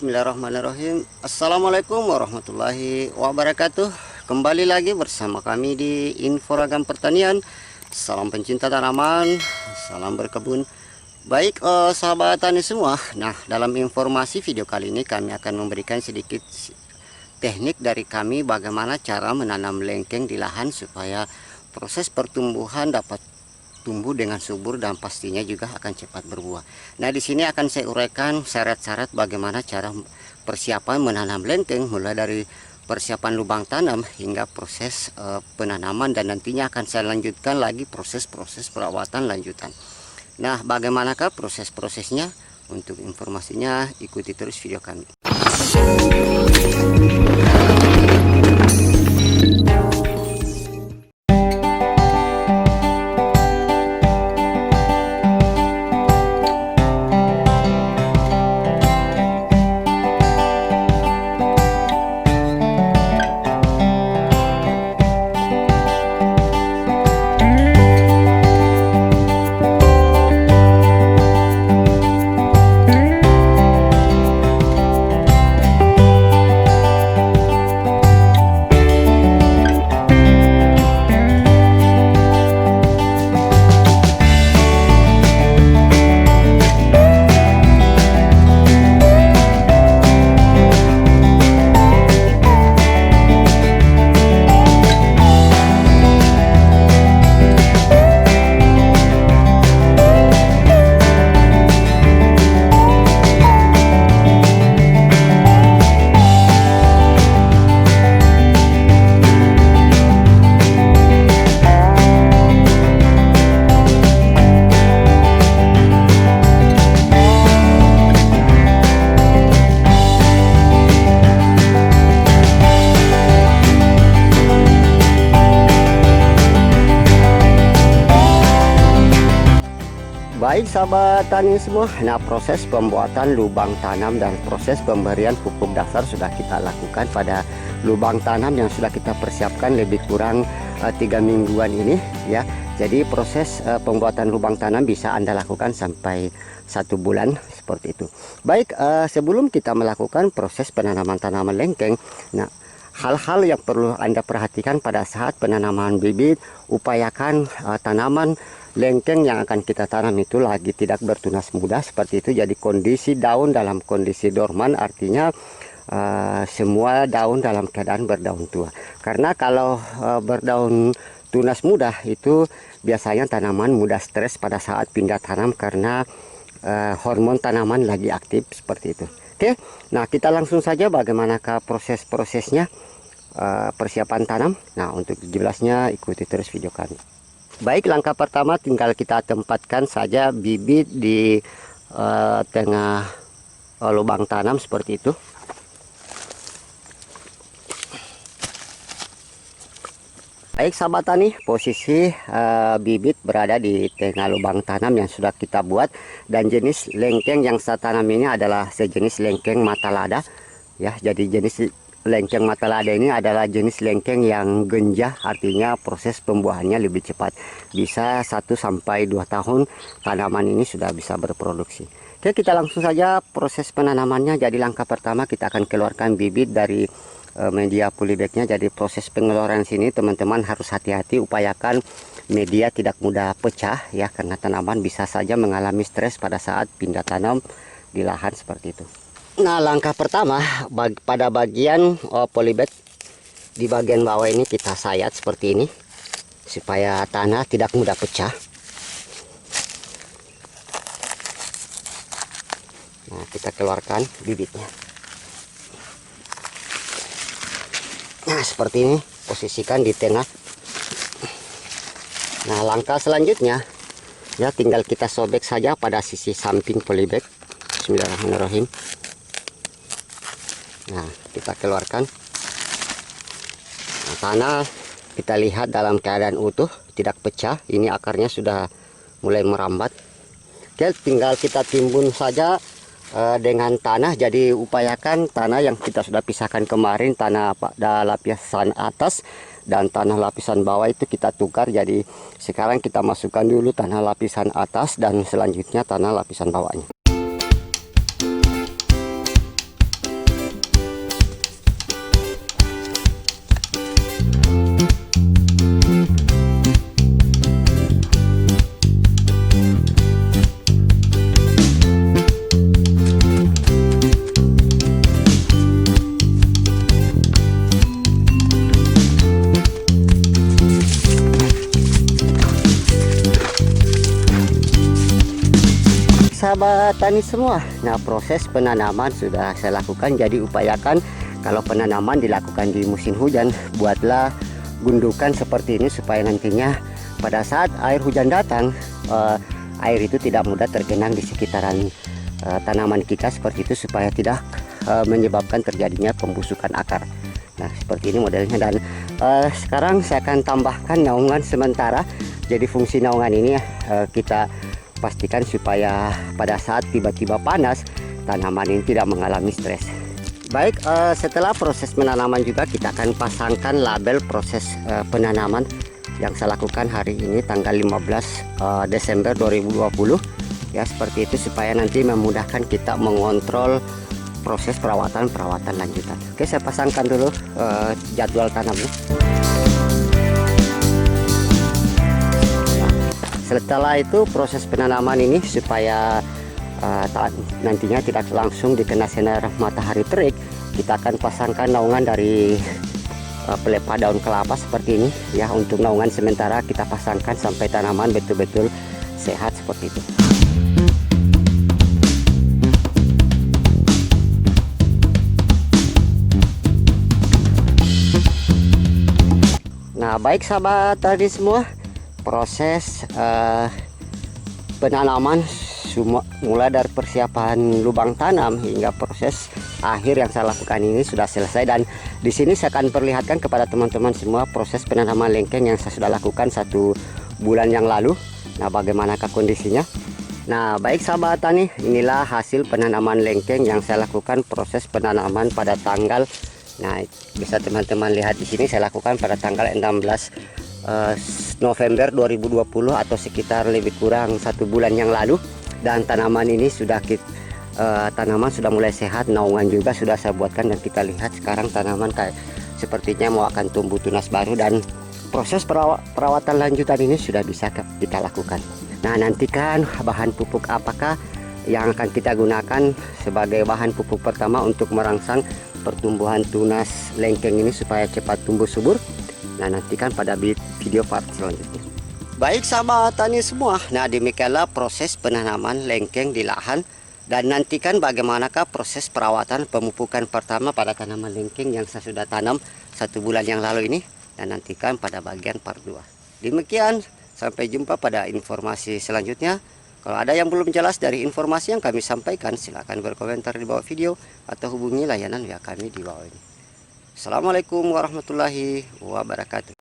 Bismillahirrahmanirrahim. Assalamualaikum warahmatullahi wabarakatuh. Kembali lagi bersama kami di Info Ragam Pertanian. Salam pencinta tanaman, salam berkebun. Baik sahabat tani semua. Nah, dalam informasi video kali ini kami akan memberikan sedikit teknik dari kami bagaimana cara menanam lengkeng di lahan supaya proses pertumbuhan dapat tumbuh dengan subur dan pastinya juga akan cepat berbuah. Nah, di sini akan saya uraikan syarat-syarat bagaimana cara persiapan menanam lengkeng, mulai dari persiapan lubang tanam hingga proses penanaman, dan nantinya akan saya lanjutkan lagi proses-proses perawatan lanjutan. Nah, bagaimanakah proses-prosesnya? Untuk informasinya ikuti terus video kami. Baik sahabat tani semua, nah proses pembuatan lubang tanam dan proses pemberian pupuk dasar sudah kita lakukan pada lubang tanam yang sudah kita persiapkan lebih kurang 3 mingguan ini ya. Jadi proses pembuatan lubang tanam bisa Anda lakukan sampai 1 bulan seperti itu. Baik, sebelum kita melakukan proses penanaman tanaman lengkeng, nah hal-hal yang perlu Anda perhatikan pada saat penanaman bibit, upayakan tanaman lengkeng yang akan kita tanam itu lagi tidak bertunas muda seperti itu. Jadi kondisi daun dalam kondisi dorman, artinya semua daun dalam keadaan berdaun tua. Karena kalau berdaun tunas muda itu biasanya tanaman mudah stres pada saat pindah tanam karena hormon tanaman lagi aktif seperti itu. Oke, nah kita langsung saja bagaimanakah proses-prosesnya persiapan tanam. Nah, untuk jelasnya ikuti terus video kami. Baik, langkah pertama tinggal kita tempatkan saja bibit di tengah lubang tanam seperti itu. Baik sahabat tani, posisi bibit berada di tengah lubang tanam yang sudah kita buat, dan jenis lengkeng yang saya tanam ini adalah sejenis lengkeng mata lada ya. Jadi jenis lengkeng mata lada ini adalah jenis lengkeng yang genjah, artinya proses pembuahannya lebih cepat. Bisa 1 sampai 2 tahun tanaman ini sudah bisa berproduksi. Oke, kita langsung saja proses penanamannya. Jadi langkah pertama kita akan keluarkan bibit dari media polybagnya. Jadi proses pengeluaran sini teman-teman harus hati-hati, upayakan media tidak mudah pecah ya, karena tanaman bisa saja mengalami stres pada saat pindah tanam di lahan seperti itu. Nah, langkah pertama pada bagian polybag di bagian bawah ini kita sayat seperti ini supaya tanah tidak mudah pecah. Nah, kita keluarkan bibitnya. Nah, seperti ini, posisikan di tengah. Nah, langkah selanjutnya ya tinggal kita sobek saja pada sisi samping polybag. Bismillahirrahmanirrahim. Nah, kita keluarkan. Nah, tanah kita lihat dalam keadaan utuh, tidak pecah. Ini akarnya sudah mulai merambat. Oke, tinggal kita timbun saja dengan tanah. Jadi upayakan tanah yang kita sudah pisahkan kemarin, tanah pada lapisan atas dan tanah lapisan bawah itu kita tukar. Jadi sekarang kita masukkan dulu tanah lapisan atas dan selanjutnya tanah lapisan bawahnya. sahabat tani semua, nah proses penanaman sudah saya lakukan. Jadi upayakan kalau penanaman dilakukan di musim hujan, buatlah gundukan seperti ini supaya nantinya pada saat air hujan datang, air itu tidak mudah tergenang di sekitaran tanaman kita seperti itu, supaya tidak menyebabkan terjadinya pembusukan akar. Nah seperti ini modelnya. Dan sekarang saya akan tambahkan naungan sementara. Jadi fungsi naungan ini kita pastikan supaya pada saat tiba-tiba panas, tanaman ini tidak mengalami stres. Baik, setelah proses penanaman juga kita akan pasangkan label proses penanaman yang saya lakukan hari ini tanggal 15 Desember 2020 ya, seperti itu, supaya nanti memudahkan kita mengontrol proses perawatan lanjutan. Oke, saya pasangkan dulu jadwal tanamnya. Setelah itu proses penanaman ini supaya nantinya tidak langsung dikena sinar matahari terik, kita akan pasangkan naungan dari pelepah daun kelapa seperti ini ya. Untuk naungan sementara kita pasangkan sampai tanaman betul-betul sehat seperti itu. Nah baik sahabat tadi semua, proses penanaman mulai dari persiapan lubang tanam hingga proses akhir yang saya lakukan ini sudah selesai. Dan di sini saya akan perlihatkan kepada teman-teman semua proses penanaman lengkeng yang saya sudah lakukan 1 bulan yang lalu. Nah bagaimanakah kondisinya? Nah baik sahabat tani, inilah hasil penanaman lengkeng yang saya lakukan proses penanaman pada tanggal, nah bisa teman-teman lihat di sini saya lakukan pada tanggal 16 November 2020 atau sekitar lebih kurang 1 bulan yang lalu. Dan tanaman ini sudah tanaman sudah mulai sehat, naungan juga sudah saya buatkan, dan kita lihat sekarang tanaman kayak sepertinya mau akan tumbuh tunas baru, dan proses perawatan lanjutan ini sudah bisa kita lakukan. Nah nantikan bahan pupuk apakah yang akan kita gunakan sebagai bahan pupuk pertama untuk merangsang pertumbuhan tunas lengkeng ini supaya cepat tumbuh subur. Nah nantikan pada video part selanjutnya. Baik sahabat tani semua, nah demikianlah proses penanaman lengkeng di lahan, dan nantikan bagaimanakah proses perawatan pemupukan pertama pada tanaman lengkeng yang saya sudah tanam 1 bulan yang lalu ini, dan nantikan pada bagian part 2. Demikian, sampai jumpa pada informasi selanjutnya. Kalau ada yang belum jelas dari informasi yang kami sampaikan, silahkan berkomentar di bawah video atau hubungi layanan WA kami di bawah ini. Assalamualaikum warahmatullahi wabarakatuh.